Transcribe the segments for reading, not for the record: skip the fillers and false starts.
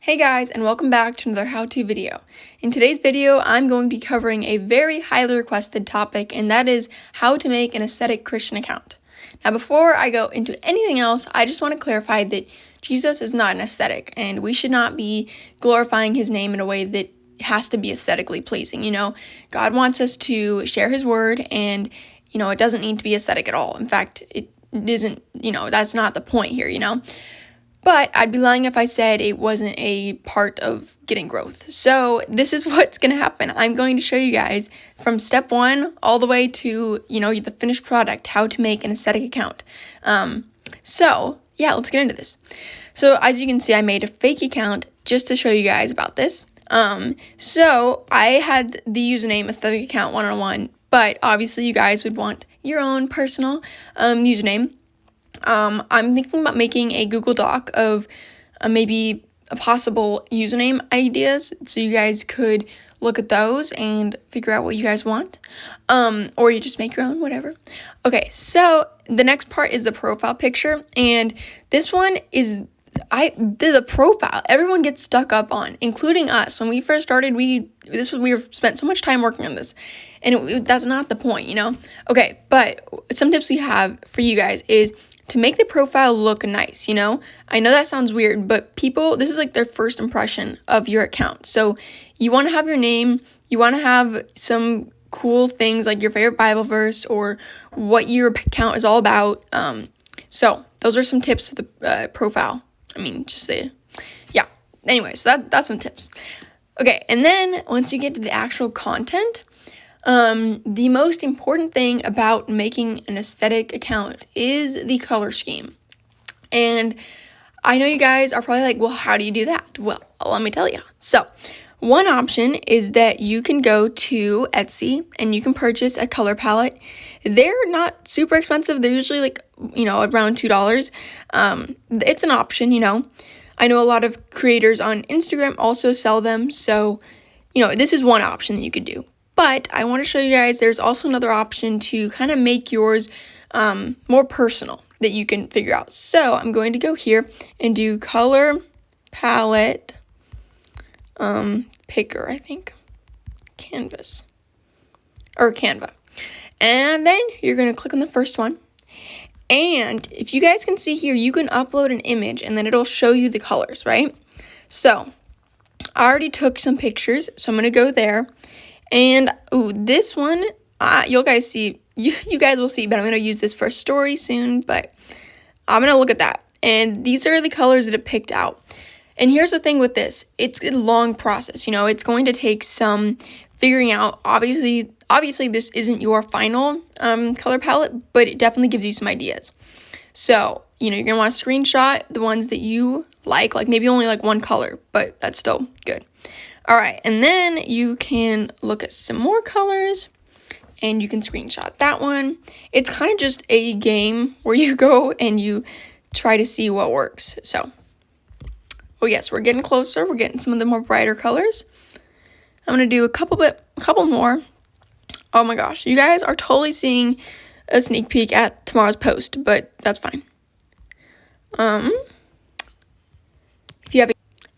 Hey guys, and welcome back to another how-to video. In today's video, I'm going to be covering a very highly requested topic, and that is how to make an aesthetic Christian account. Now, before I go into anything else, I just want to clarify that Jesus is not an aesthetic, and we should not be glorifying his name in a way that has to be aesthetically pleasing. God wants us to share his word, and, it doesn't need to be aesthetic at all. In fact, it isn't, that's not the point here, But I'd be lying if I said it wasn't a part of getting growth. So this is what's going to happen. I'm going to show you guys from step 1 all the way to, the finished product, how to make an aesthetic account. Let's get into this. So as you can see, I made a fake account just to show you guys about this. So I had the username aesthetic account 101, but obviously you guys would want your own personal username. I'm thinking about making a Google Doc of maybe a possible username ideas, so you guys could look at those and figure out what you guys want, or you just make your own, whatever. Okay, so the next part is the profile picture, and this one is the profile everyone gets stuck up on, including us. When we first started, we spent so much time working on this, and that's not the point, Okay, but some tips we have for you guys is to make the profile look nice, I know that sounds weird, but this is like their first impression of your account. So you want to have your name, you want to have some cool things like your favorite Bible verse or what your account is all about. So those are some tips for the profile. Anyways, that's some tips. Okay, and then once you get to the actual content, the most important thing about making an aesthetic account is the color scheme. And I know you guys are probably like, well, how do you do that? Well, let me tell you. So one option is that you can go to Etsy and you can purchase a color palette. They're not super expensive. They're usually around $2. It's an option, I know a lot of creators on Instagram also sell them. So, this is one option that you could do. But I want to show you guys there's also another option to kind of make yours more personal that you can figure out. So I'm going to go here and do color palette picker, I think, Canva. And then you're going to click on the first one. And if you guys can see here, you can upload an image and then it'll show you the colors, right? So I already took some pictures, so I'm going to go there. And this one, you guys will see, but I'm going to use this for a story soon, but I'm going to look at that. And these are the colors that it picked out. And here's the thing with this. It's a long process, it's going to take some figuring out. Obviously this isn't your final color palette, but it definitely gives you some ideas. So, you're going to want to screenshot the ones that you like maybe only one color, but that's still good. All right, and then you can look at some more colors, and you can screenshot that one. It's kind of just a game where you go and you try to see what works. So, yes, we're getting closer. We're getting some of the more brighter colors. I'm going to do a couple more. Oh my gosh, you guys are totally seeing a sneak peek at tomorrow's post, but that's fine.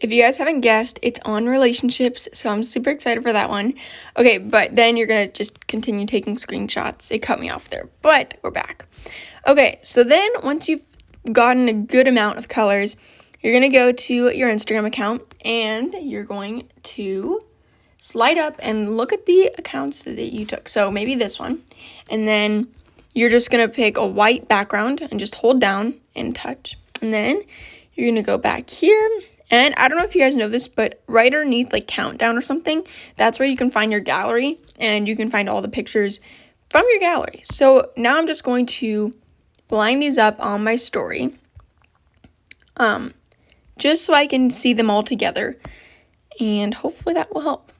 If you guys haven't guessed, it's on relationships, so I'm super excited for that one. Okay, but then you're going to just continue taking screenshots. It cut me off there, but we're back. Okay, so then once you've gotten a good amount of colors, you're going to go to your Instagram account, and you're going to slide up and look at the accounts that you took. So maybe this one, and then you're just going to pick a white background and just hold down and touch. And then you're going to go back here. And I don't know if you guys know this, but right underneath countdown or something, that's where you can find your gallery and you can find all the pictures from your gallery. So now I'm just going to line these up on my story, just so I can see them all together, and hopefully that will help.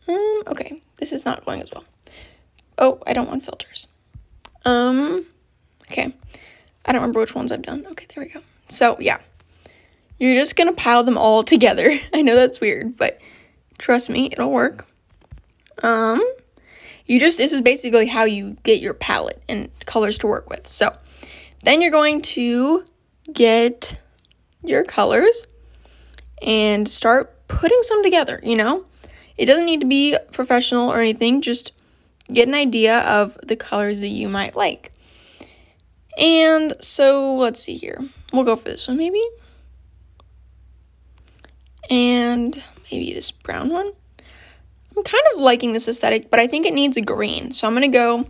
Okay, this is not going as well. Oh, I don't want filters. Okay, I don't remember which ones I've done. Okay, there we go. So, yeah, you're just going to pile them all together. I know that's weird, but trust me, it'll work. This is basically how you get your palette and colors to work with. So, then you're going to get your colors and start putting some together, you know? It doesn't need to be professional or anything, just get an idea of the colors that you might like. And so, let's see here. We'll go for this one maybe. And maybe this brown one. I'm kind of liking this aesthetic, but I think it needs a green. So I'm going to go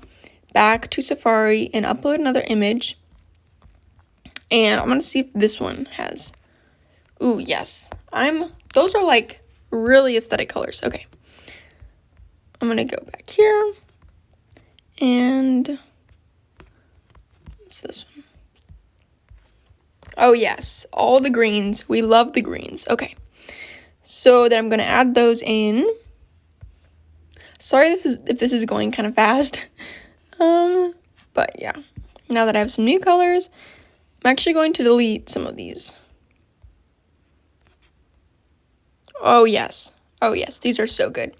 back to Safari and upload another image. And I'm going to see if this one has. Ooh, yes. Those are like really aesthetic colors. Okay. I'm going to go back here. And what's this one? Oh, yes. All the greens. We love the greens. Okay. So then I'm going to add those in. Sorry if this is going kind of fast. But yeah. Now that I have some new colors, I'm actually going to delete some of these. Oh, yes. Oh, yes. These are so good.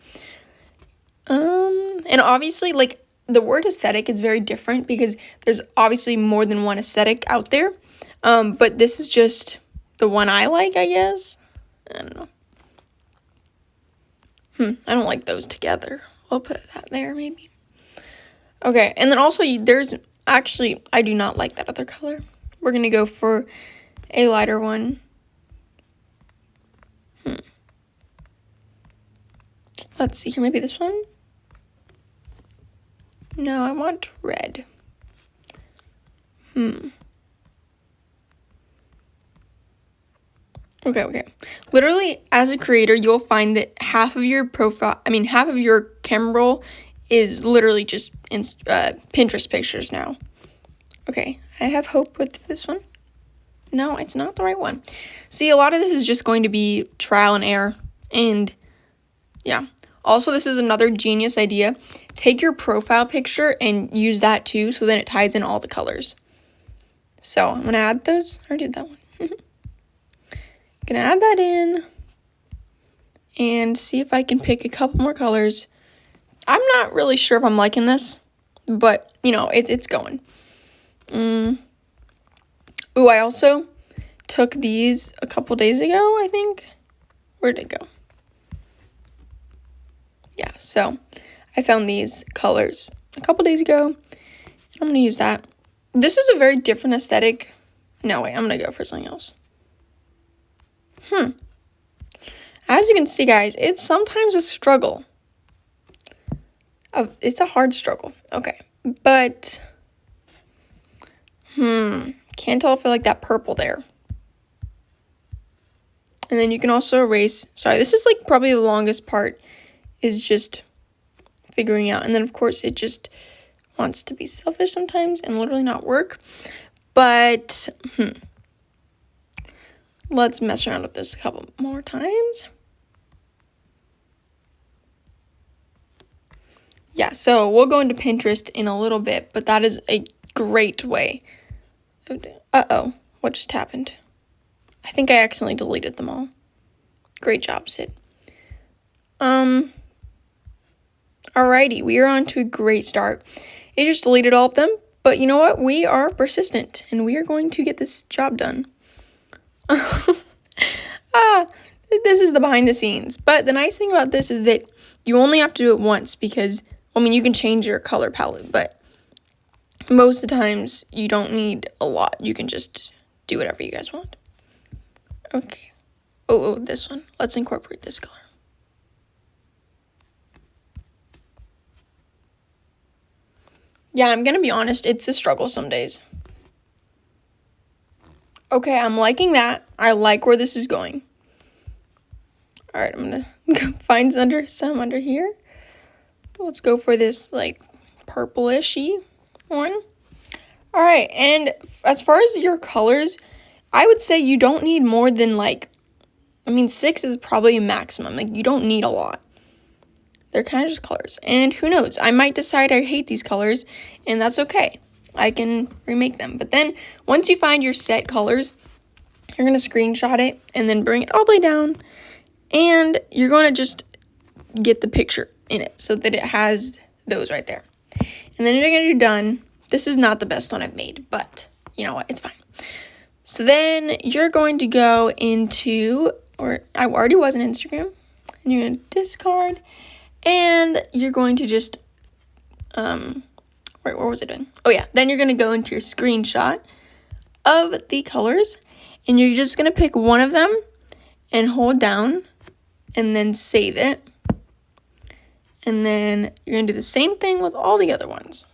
And obviously, like, the word aesthetic is very different because there's obviously more than one aesthetic out there. But this is just the one I like, I guess. I don't know. I don't like those together. I'll put that there, maybe. Okay, and then also, I do not like that other color. We're going to go for a lighter one. Let's see here, maybe this one? No, I want red. Okay. Literally, as a creator, you'll find that half of your camera roll is literally just Pinterest pictures now. Okay, I have hope with this one. No, it's not the right one. See, a lot of this is just going to be trial and error. And yeah. Also, this is another genius idea. Take your profile picture and use that too, so then it ties in all the colors. So I'm going to add those. I already did that one. Gonna add that in and see if I can pick a couple more colors. I'm not really sure if I'm liking this, but you know, it's going. Ooh, I also took these a couple days ago, I think. Where'd it go? Yeah, so I found these colors a couple days ago. I'm gonna use that. This is a very different aesthetic. No, wait, I'm gonna go for something else. As you can see, guys, it's sometimes a struggle. It's a hard struggle. Okay. But, can't tell if I like that purple there. And then you can also erase. Sorry, this is like probably the longest part is just figuring out. And then, of course, it just wants to be selfish sometimes and literally not work. But, let's mess around with this a couple more times. Yeah, so we'll go into Pinterest in a little bit, but that is a great way. Uh-oh, what just happened? I think I accidentally deleted them all. Great job, Sid. Alrighty, we are on to a great start. It just deleted all of them, but you know what? We are persistent, and we are going to get this job done. This is the behind the scenes. But the nice thing about this is that you only have to do it once because, you can change your color palette, but most of the times you don't need a lot. You can just do whatever you guys want. Okay. Oh, this one. Let's incorporate this color. Yeah, I'm gonna be honest, it's a struggle some days. Okay, I'm liking that. I like where this is going. All right, I'm gonna find some under here. Let's go for this like purplish-y one. All right, and as far as your colors, I would say you don't need more than 6 is probably a maximum. Like, you don't need a lot. They're kind of just colors. And who knows? I might decide I hate these colors, and that's okay. I can remake them. But then, once you find your set colors, you're going to screenshot it and then bring it all the way down. And you're going to just get the picture in it so that it has those right there. And then you're going to do done. This is not the best one I've made, but you know what? It's fine. So then you're going to go into, or I already was in Instagram, and you're going to discard, and you're going to just, wait, what was I doing? Oh yeah, then you're going to go into your screenshot of the colors, and you're just going to pick one of them and hold down, and then save it. And then you're going to do the same thing with all the other ones.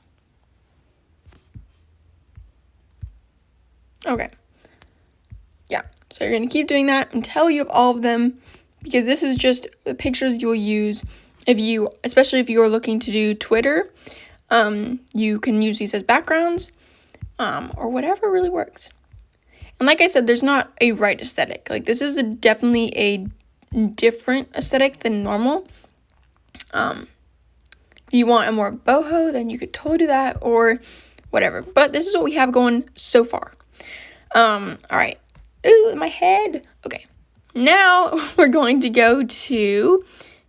Okay. Yeah, so you're going to keep doing that until you have all of them, because this is just the pictures you will use especially if you are looking to do Twitter. You can use these as backgrounds, or whatever really works. And like I said, there's not a right aesthetic. Like, this is definitely a different aesthetic than normal. If you want a more boho, then you could totally do that, or whatever. But this is what we have going so far. All right. Ooh, my head. Okay. Now we're going to go to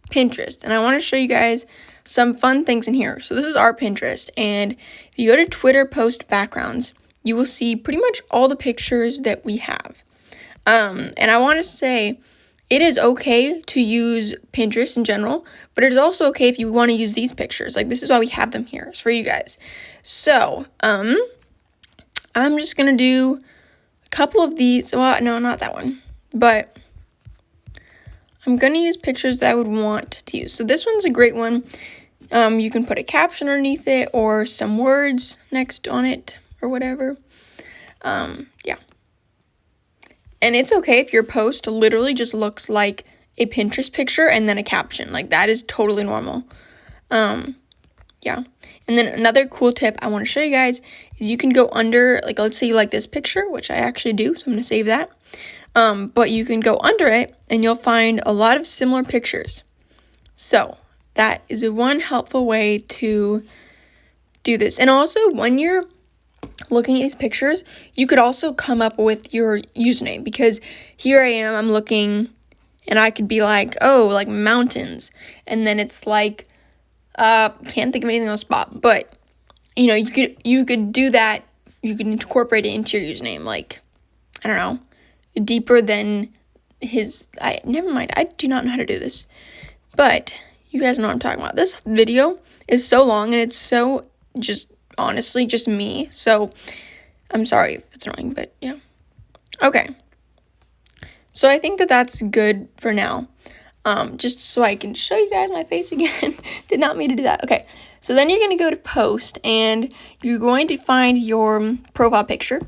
Pinterest, and I want to show you guys some fun things in here. So this is our Pinterest, and if you go to Twitter post backgrounds, you will see pretty much all the pictures that we have. And I want to say it is okay to use Pinterest in general, but it is also okay if you want to use these pictures. Like, this is why we have them here. It's for you guys. So, I'm just going to do a couple of these. Well, no, not that one. But I'm going to use pictures that I would want to use. So this one's a great one. You can put a caption underneath it or some words next on it or whatever. Yeah. And it's okay if your post literally just looks like a Pinterest picture and then a caption. Like, that is totally normal. Yeah. And then another cool tip I want to show you guys is you can go under, like, let's say you like this picture, which I actually do, so I'm going to save that. But you can go under it and you'll find a lot of similar pictures. So that is one helpful way to do this. And also, when you're looking at these pictures, you could also come up with your username, because here I am, I'm looking, and I could be like, oh, like mountains, and then it's like, can't think of anything on the spot, but you know, you could do that. You can incorporate it into your username, like, I don't know, deeper than never mind, I do not know how to do this, but you guys know what I'm talking about. This video is so long, and it's so honestly just me, so I'm sorry if it's annoying, but yeah. Okay, so I think that that's good for now. Just so I can show you guys my face again. Did not mean to do that. Okay, so then you're going to go to post, and you're going to find your profile picture,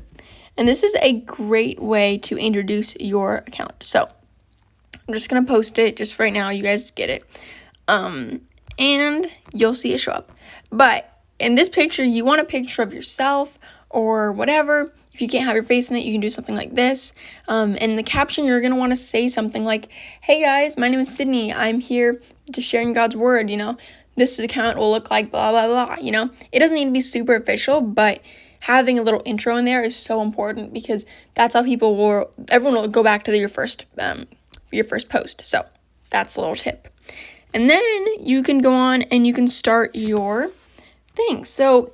and this is a great way to introduce your account. So I'm just going to post it just right now. You guys get it, and you'll see it show up. But in this picture, you want a picture of yourself or whatever. If you can't have your face in it, you can do something like this. In the caption, you're going to want to say something like, hey guys, my name is Sydney. I'm here to sharing God's word, you know. This account will look like blah, blah, blah, you know. It doesn't need to be super official, but having a little intro in there is so important, because that's how everyone will go back to your first post. So that's a little tip. And then you can go on and you can start your thing. So,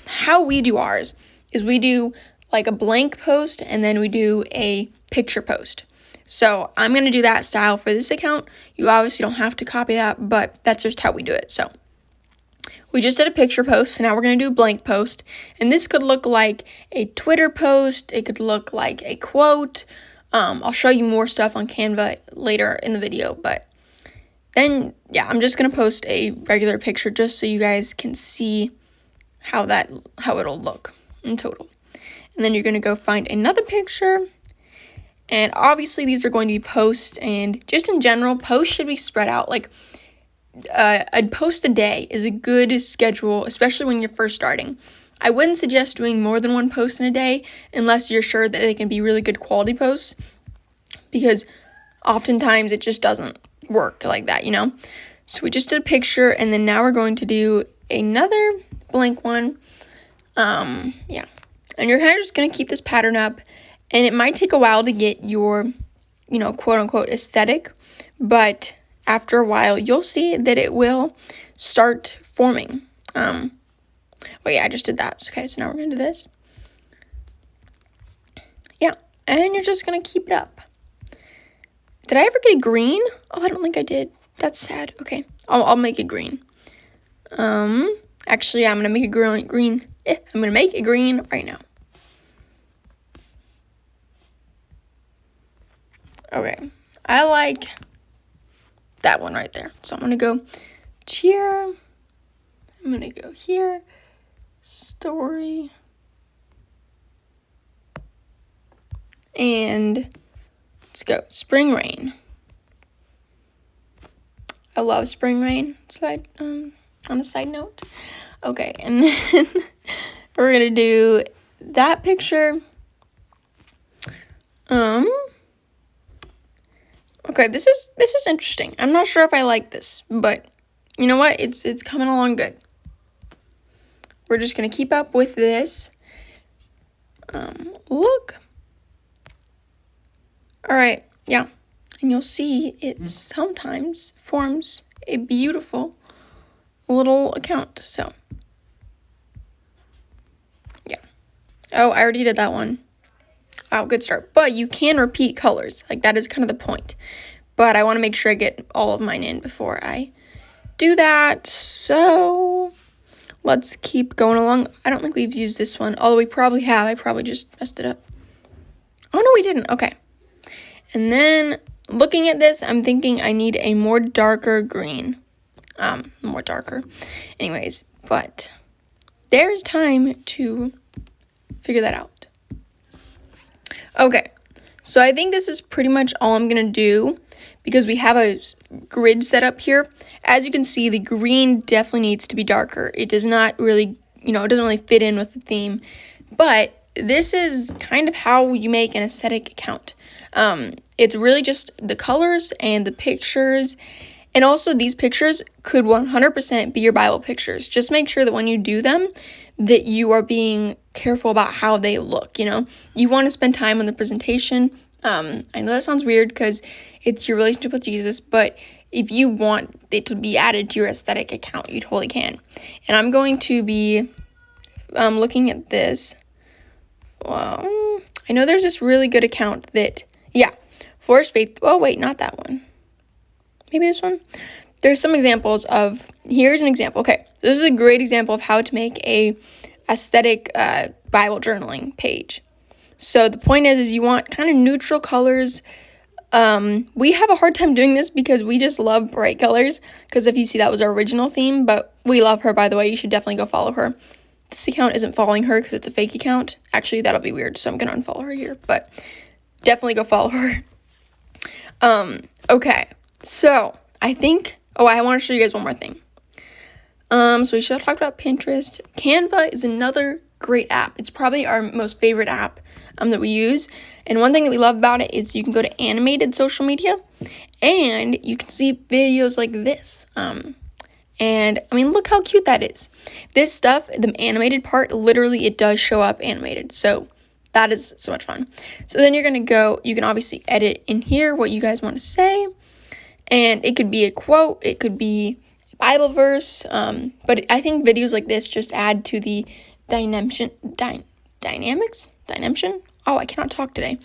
how we do ours is we do like a blank post, and then we do a picture post. So I'm going to do that style for this account. You obviously don't have to copy that, but that's just how we do it. So we just did a picture post, so now we're going to do a blank post. And this could look like a Twitter post. It could look like a quote. I'll show you more stuff on Canva later in the video, but then, yeah, I'm just going to post a regular picture just so you guys can see how it'll look in total. And then you're going to go find another picture. And obviously these are going to be posts, and just in general, posts should be spread out. Like, a post a day is a good schedule, especially when you're first starting. I wouldn't suggest doing more than one post in a day unless you're sure that they can be really good quality posts, because oftentimes it just doesn't work like that, you know. So we just did a picture, and then now we're going to do another blank one. Yeah, and you're kind of just going to keep this pattern up, and it might take a while to get your, you know, quote unquote aesthetic, but after a while you'll see that it will start forming. Oh yeah, I just did that. Okay, so now we're going to do this. and you're just gonna keep it up. Did I ever get a green? Oh, I don't think I did. That's sad. Okay, I'll make it green. Actually, I'm gonna make it green. I'm gonna make it green right now. Okay, I like that one right there. So I'm gonna go here. I'm gonna go here. Story. And let's go spring rain. I love spring rain. On a side note. Okay, and then we're gonna do that picture. Okay, this is interesting. I'm not sure if I like this, but you know what? It's coming along good. We're just gonna keep up with this. Look. All right, yeah, and you'll see it sometimes forms a beautiful little account. So, yeah. Oh, I already did that one. Wow, good start. But you can repeat colors. Like, that is kind of the point. But I want to make sure I get all of mine in before I do that. So, let's keep going along. I don't think we've used this one, although we probably have. I probably just messed it up. Oh, no, we didn't. Okay. And then, looking at this, I'm thinking I need a more darker green. More darker. Anyways, but there's time to figure that out. Okay, so I think this is pretty much all I'm going to do because we have a grid set up here. As you can see, the green definitely needs to be darker. It does not really, it doesn't really fit in with the theme. But this is kind of how you make an aesthetic account. It's really just the colors and the pictures. And also these pictures could 100% be your Bible pictures. Just make sure that when you do them, that you are being careful about how they look, You want to spend time on the presentation. I know that sounds weird because it's your relationship with Jesus, but if you want it to be added to your aesthetic account, you totally can. And I'm going to be looking at this. I know there's this really good account that, Forest Faith. Oh, wait, not that one. Maybe this one. There's some examples of, here's an example. Okay, this is a great example of how to make a aesthetic Bible journaling page. So the point is you want kind of neutral colors. We have a hard time doing this because we just love bright colors. Because if you see, that was our original theme, but we love her, by the way. You should definitely go follow her. This account isn't following her because it's a fake account. Actually, that'll be weird, so I'm going to unfollow her here. But definitely go follow her. Okay, so I think, I want to show you guys one more thing. So we should have talked about Pinterest. Canva is another great app. It's probably our most favorite app that we use. And one thing that we love about it is you can go to animated social media and you can see videos like this. And I mean, look how cute that is. This stuff, the animated part, literally it does show up animated. So that is so much fun. So then you're going to go, you can obviously edit in here what you guys want to say. And it could be a quote, it could be a Bible verse. But I think videos like this just add to the dynamics? Oh, I cannot talk today.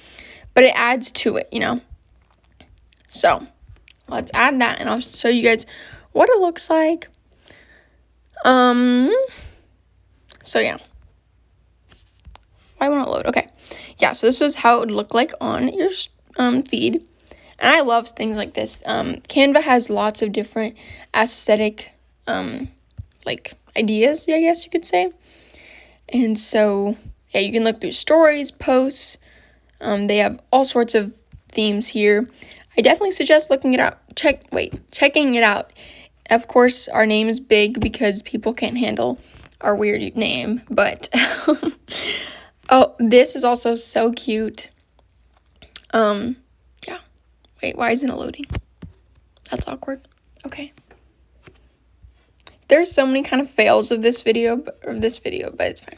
But it adds to it, So let's add that and I'll show you guys what it looks like. So yeah. Why won't it load? Okay. Yeah, so this is how it would look like on your feed. And I love things like this. Canva has lots of different aesthetic ideas, I guess you could say. And so, yeah, you can look through stories, posts. They have all sorts of themes here. I definitely suggest checking it out. Of course, our name is big because people can't handle our weird name, but oh, this is also so cute. Yeah. Wait, why isn't it loading? That's awkward. Okay. There's so many kind of fails of this video, but it's fine.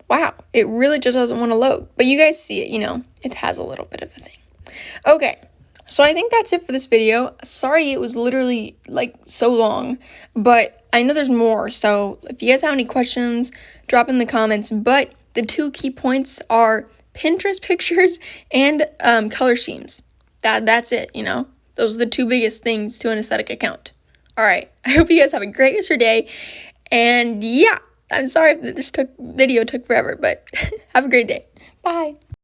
Wow, it really just doesn't want to load. But you guys see it, it has a little bit of a thing. Okay, so I think that's it for this video. Sorry it was literally, so long. But I know there's more, so if you guys have any questions, drop in the comments. But the two key points are Pinterest pictures and color schemes. That's it, you know. Those are the two biggest things to an aesthetic account. All right, I hope you guys have a great rest of your day. And yeah, I'm sorry if this video took forever, but have a great day. Bye.